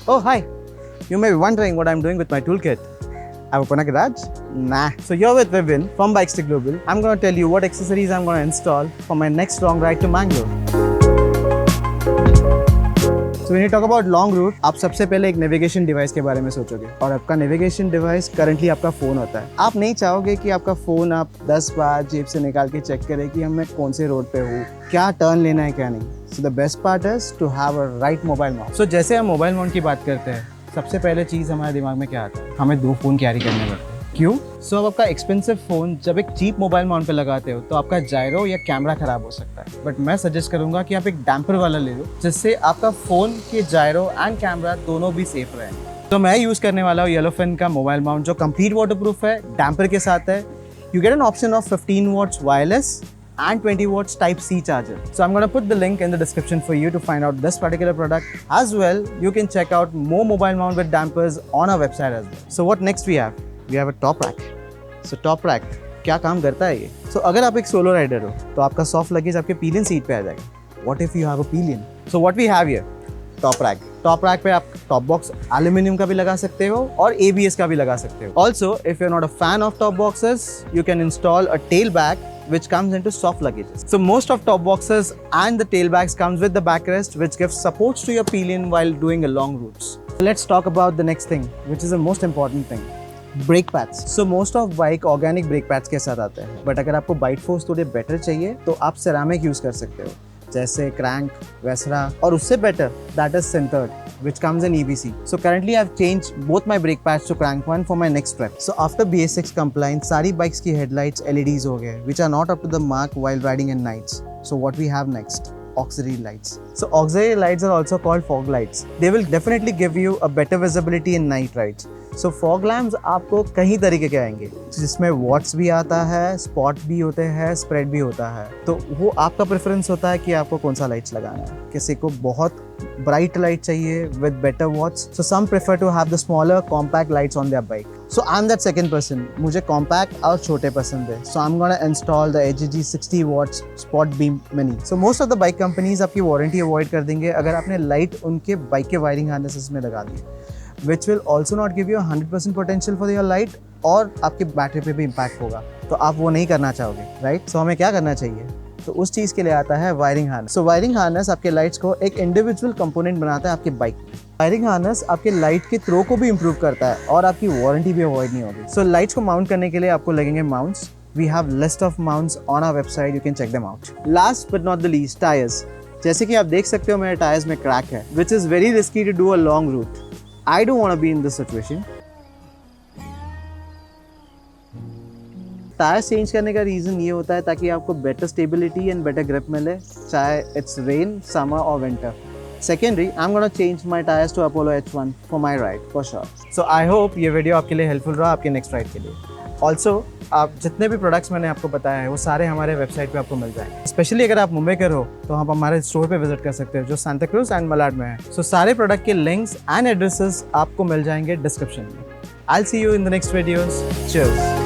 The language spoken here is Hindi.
Oh, hi. You may be wondering what I'm doing with my toolkit. I open a garage? Nah. So you're with Vivin from Bikestick Global. I'm going to tell you what accessories I'm going to install for my next long ride to Mangalore. So when you talk about long route, आप सबसे पहले एक नेविगेशन डिवाइस के बारे में सोचोगे और आपका नेविगेशन डिवाइस करंटली आपका फ़ोन होता है। आप नहीं चाहोगे कि आपका फ़ोन आप 10 बार जेब से निकाल के चेक करे कि मैं कौन से रोड पे हूँ, क्या टर्न लेना है क्या नहीं। So the best part is to have a right mobile mount. So जैसे हम मोबाइल माउंट की बात करते हैं, सबसे पहले चीज़ हमारे दिमाग में क्या आता है, हमें 2 फ़ोन कैरी करने पड़ते हैं। क्यों? सो अब आपका एक्सपेंसिव फ़ोन जब एक चीप मोबाइल माउंट पे लगाते हो तो आपका जायरो या कैमरा खराब हो सकता है। बट मैं सजेस्ट करूंगा कि आप एक डैम्पर वाला ले लो, जिससे आपका फ़ोन के जायरो एंड कैमरा दोनों भी सेफ रहें। तो मैं यूज़ करने वाला हूँ येलोफिन का मोबाइल माउंट, जो कंप्लीट वाटरप्रूफ है, डैम्पर के साथ है। You get an option of 15 watts wireless and 20 watts Type-C charger. So I'm going to put the link in the description for you to find out this particular product. As well, you can check out more mobile mount with dampers on our website as well. So what next we have? We have a top rack. So top rack क्या काम करता है ये? So अगर आप एक सोलो राइडर हो तो आपका सॉफ्ट लगेज आपके पिलियन सीट पे आ जाएगा। What if you have a pillion? So what we have here? Top rack. Top rack पे आप टॉप बॉक्स एल्यूमिनियम का भी लगा सकते हो और ABS का भी लगा सकते हो। Also if you are not a fan of top boxes, you can install a tail bag which comes into soft luggages. So most of top boxes and the tail bags comes with the backrest, which gives supports to your pillion while doing a long routes. Let's talk about the next thing, which is the most important thing. Brake pads. So most of bike organic brake pads के साथ आते हैं, बट अगर आपको बाइट फोर्स थोड़े बेटर चाहिए तो आप सेरामिक यूज कर सकते हो, जैसे क्रैंक, वेसरा, और उससे बेटर दैट इज सिंथर्ड which comes in EBC. So currently I've changed both my brake pads to crank one for my next trip. So after BS6 compliance, सारी बाइक्स की headlights LEDs हो गए, which are not up to the mark while riding in nights. So what we have next? Auxiliary lights. So auxiliary lights are also called fog lights. They will definitely give you a better visibility in night rides. So fog lamps आपको कई तरीके के आएंगे, जिसमें वॉट्स भी आता है, स्पॉट भी होते हैं, स्प्रेड भी होता है। तो वो आपका प्रेफरेंस होता है कि आपको कौन सा लाइट्स लगाना है। किसी को बहुत ब्राइट लाइट चाहिए with better watts. So some prefer to have the smaller compact lights on their bike. So I'm that second person. मुझे compact और छोटे पसंद है. So I'm gonna install the HG 60 watts spot beam mini. So most of the bike companies आपकी वारंटी अवॉइड कर देंगे अगर आपने लाइट उनके बाइक के वायरिंग हार्नेसेस में लगा दी, which will also not give you 100% potential for your light, और आपकी बैटरी पे भी इम्पैक्ट होगा। तो आप वो नहीं करना चाहोगे, राइट? सो हमें क्या करना चाहिए? तो उस चीज़ के लिए आता है वायरिंग हार्नेस। सो वायरिंग हार्नेस आपके लाइट्स को एक इंडिविजुअल कंपोनेंट बनाता है आपके बाइक में। वायरिंग हार्नेस आपके लाइट के थ्रो को भी इंप्रूव करता है और आपकी वारंटी भी अवॉइड नहीं होगी। सो लाइट्स को माउंट करने के लिए आपको लगेंगे mounts. We have list of mounts on our website, you can check them out. Last but not the least, tyres. जैसे कि आप देख सकते हो मेरे टायर्स में क्रैक है, which is very risky to do a long route. I don't want to be in this situation. Tyre change करने का रीज़न ये होता है ताकि आपको better stability and better grip मिले, चाहे इट्स रेन, समर और winter. Secondary, I am gonna change my tyres to Apollo H1 for my ride for sure. So I hope ये वीडियो आपके लिए हेल्पफुल रहा आपके नेक्स्ट राइड के लिए। ऑल्सो आप जितने भी प्रोडक्ट्स मैंने आपको बताया है वो सारे हमारे वेबसाइट पे आपको मिल जाएंगे। स्पेशली अगर आप मुंबई के हो तो आप हमारे स्टोर पे विजिट कर सकते हो, जो सांता क्रूज एंड मलाड में है। सो सारे प्रोडक्ट के लिंक्स एंड एड्रेसेस आपको मिल जाएंगे डिस्क्रिप्शन में। I will see you in the next videos. Cheers.